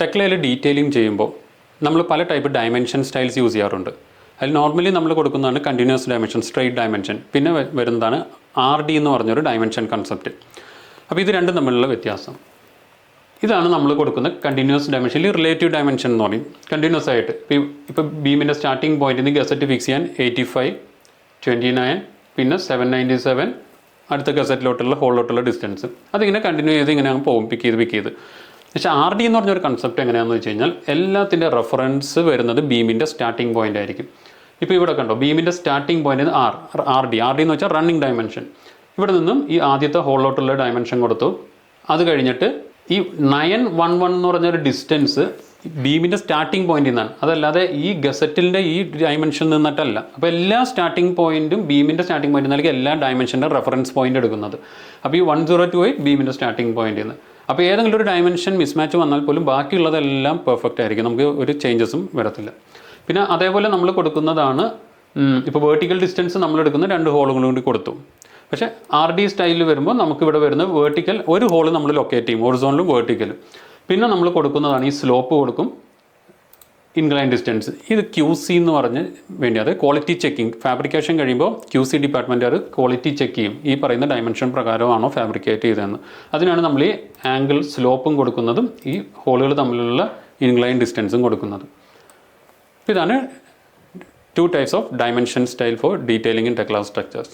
ടെക്ലയിൽ detailing ചെയ്യുമ്പോൾ നമ്മൾ പല ടൈപ്പ് ഡയമെൻഷൻ സ്റ്റൈൽസ് യൂസ് ചെയ്യാറുണ്ട്. അതിൽ നോർമലി നമ്മൾ കൊടുക്കുന്നതാണ് കണ്ടിന്യൂസ് ഡയമെൻഷൻ, സ്ട്രെയിറ്റ് ഡയമെൻഷൻ, പിന്നെ വരുന്നതാണ് RD എന്ന് പറഞ്ഞൊരു ഡയമെൻഷൻ കൺസെപ്റ്റ്. അപ്പോൾ ഇത് രണ്ടും തമ്മിലുള്ള വ്യത്യാസം ഇതാണ്. നമ്മൾ കൊടുക്കുന്ന കണ്ടിന്യൂസ് ഡയമെൻഷനിൽ റിലേറ്റീവ് ഡയമെൻഷൻ എന്ന് പറയും. കണ്ടിന്യൂസ് ആയിട്ട് ഇപ്പോൾ ബീമിൻ്റെ സ്റ്റാർട്ടിംഗ് പോയിന്റിൽ നിന്ന് ഗസറ്റ് ഫിക്സ് ചെയ്യാൻ 85, 29, പിന്നെ 797 അടുത്ത ഗസറ്റിലോട്ടുള്ള ഹോളിലോട്ടുള്ള ഡിസ്റ്റൻസ് അതിങ്ങനെ കണ്ടിന്യൂ ചെയ്ത് ഇങ്ങനെ പോകും, പിക്ക് ചെയ്ത്. പക്ഷേ RD എന്ന് പറഞ്ഞൊരു കൺസെപ്റ്റ് എങ്ങനെയാണെന്ന് വെച്ച് കഴിഞ്ഞാൽ എല്ലാത്തിൻ്റെ റെഫറൻസ് വരുന്നത് ബീമിൻ്റെ സ്റ്റാർട്ടിംഗ് പോയിന്റ് ആയിരിക്കും. ഇപ്പോൾ ഇവിടെ കണ്ടോ, ബീമിൻ്റെ സ്റ്റാർട്ടിംഗ് പോയിന്റ് RD എന്ന് വെച്ചാൽ റണ്ണിങ് ഡയമെൻഷൻ. ഇവിടെ നിന്നും ഈ ആദ്യത്തെ ഹോളിലോട്ടുള്ള ഡയമെൻഷൻ കൊടുത്തു. അത് കഴിഞ്ഞിട്ട് ഈ 911 എന്ന് പറഞ്ഞൊരു ഡിസ്റ്റൻസ് ബീമിൻ്റെ സ്റ്റാർട്ടിംഗ് പോയിന്റിൽ നിന്നാണ്, അതല്ലാതെ ഈ ഗസറ്റിൻ്റെ ഈ ഡയമെൻഷനിൽ നിന്നിട്ടല്ല. അപ്പോൾ എല്ലാ സ്റ്റാർട്ടിംഗ് പോയിന്റും ബീമിൻ്റെ സ്റ്റാർട്ടിംഗ് പോയിന്റ് നൽകി എല്ലാ ഡയമെൻഷൻ്റെ റെഫറൻസ് പോയിന്റ് എടുക്കുന്നത്. അപ്പോൾ ഈ 1028 ബീമിൻ്റെ സ്റ്റാർട്ടിംഗ് പോയിന്റിൽ നിന്ന്. അപ്പോൾ ഏതെങ്കിലും ഒരു ഡയമെൻഷൻ മിസ്മാച്ച് വന്നാൽ പോലും ബാക്കിയുള്ളതെല്ലാം പെർഫെക്റ്റ് ആയിരിക്കും, നമുക്ക് ഒരു ചേഞ്ചസും വരത്തില്ല. പിന്നെ അതേപോലെ നമ്മൾ കൊടുക്കുന്നതാണ്, ഇപ്പോൾ വേർട്ടിക്കൽ ഡിസ്റ്റൻസ് നമ്മൾ എടുക്കുന്ന 2 ഹോളുകളും കൂടി കൊടുത്തു. പക്ഷേ RD സ്റ്റൈലിൽ വരുമ്പോൾ നമുക്കിവിടെ വരുന്ന വേർട്ടിക്കൽ ഒരു ഹോള് നമ്മൾ ലൊക്കേറ്റ് ചെയ്യും, ഹൊറിസോണ്ടലും വേർട്ടിക്കലും. പിന്നെ നമ്മൾ കൊടുക്കുന്നതാണ് ഈ സ്ലോപ്പ് കൊടുക്കും, ഇൻക്ലൈൻ ഡിസ്റ്റൻസ്. ഇത് QC എന്ന് പറഞ്ഞ് വേണ്ടി, അത് ക്വാളിറ്റി ചെക്കിങ്. ഫാബ്രിക്കേഷൻ കഴിയുമ്പോൾ QC ഡിപ്പാർട്ട്മെൻറ്റ് അത് ക്വാളിറ്റി ചെക്ക് ചെയ്യും, ഈ പറയുന്ന ഡയമെൻഷൻ പ്രകാരമാണോ ഫാബ്രിക്കേറ്റ് ചെയ്തതെന്ന്. അതിനാണ് നമ്മൾ ഈ ആംഗിൾ സ്ലോപ്പും കൊടുക്കുന്നതും ഈ ഹോളുകൾ തമ്മിലുള്ള ഇൻക്ലൈൻ ഡിസ്റ്റൻസും കൊടുക്കുന്നത്. ഇതാണ് 2 types of dimension style for detailing in Tekla structures.